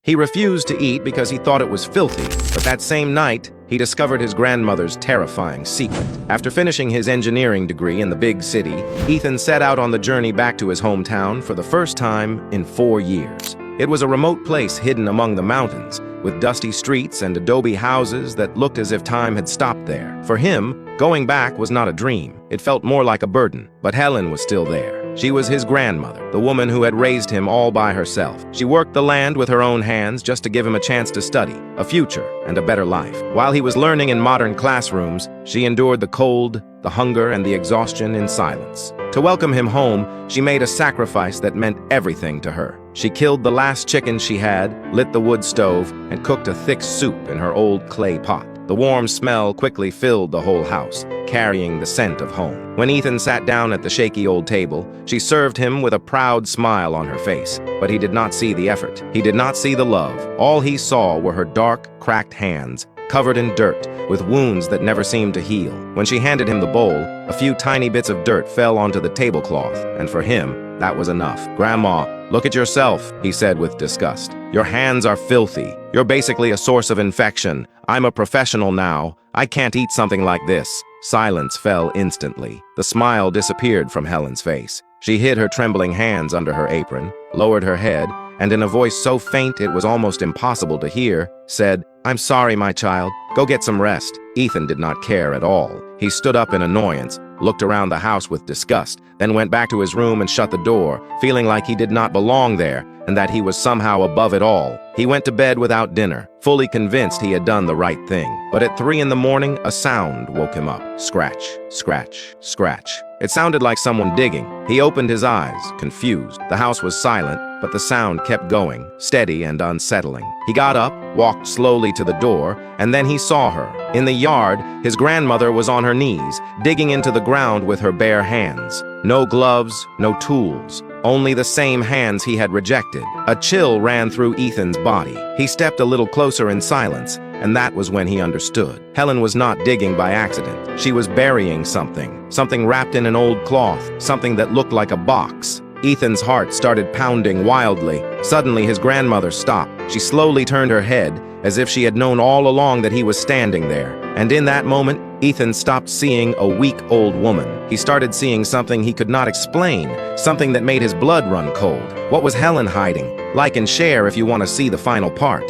He refused to eat because he thought it was filthy, but that same night, he discovered his grandmother's terrifying secret. After finishing his engineering degree in the big city, Ethan set out on the journey back to his hometown for the first time in 4 years. It was a remote place hidden among the mountains, with dusty streets and adobe houses that looked as if time had stopped there. For him, going back was not a dream. It felt more like a burden, but Helen was still there. She was his grandmother, the woman who had raised him all by herself. She worked the land with her own hands just to give him a chance to study, a future, and a better life. While he was learning in modern classrooms, she endured the cold, the hunger, and the exhaustion in silence. To welcome him home, she made a sacrifice that meant everything to her. She killed the last chicken she had, lit the wood stove, and cooked a thick soup in her old clay pot. The warm smell quickly filled the whole house, carrying the scent of home. When Ethan sat down at the shaky old table, she served him with a proud smile on her face, but he did not see the effort. He did not see the love. All he saw were her dark, cracked hands, covered in dirt, with wounds that never seemed to heal. When she handed him the bowl, a few tiny bits of dirt fell onto the tablecloth, and for him, that was enough. "Grandma, look at yourself," he said with disgust. "Your hands are filthy. You're basically a source of infection. I'm a professional now. I can't eat something like this." Silence fell instantly. The smile disappeared from Helen's face. She hid her trembling hands under her apron, lowered her head, and in a voice so faint it was almost impossible to hear, said, "I'm sorry, my child. Go get some rest." Ethan did not care at all. He stood up in annoyance, looked around the house with disgust, then went back to his room and shut the door, feeling like he did not belong there and that he was somehow above it all. He went to bed without dinner, fully convinced he had done the right thing. But at 3 in the morning, a sound woke him up. Scratch, scratch, scratch. It sounded like someone digging. He opened his eyes, confused. The house was silent, but the sound kept going, steady and unsettling. He got up, walked slowly to the door, and then he saw her. In the yard, his grandmother was on her knees, digging into the ground with her bare hands. No gloves, no tools. Only the same hands he had rejected. A chill ran through Ethan's body. He stepped a little closer in silence, and that was when he understood. Helen was not digging by accident. She was burying something wrapped in an old cloth, something that looked like a box. Ethan's heart started pounding wildly. Suddenly, his grandmother stopped. She slowly turned her head, as if she had known all along that he was standing there. And in that moment, Ethan stopped seeing a weak old woman. He started seeing something he could not explain, something that made his blood run cold. What was Helen hiding? Like and share if you want to see the final part.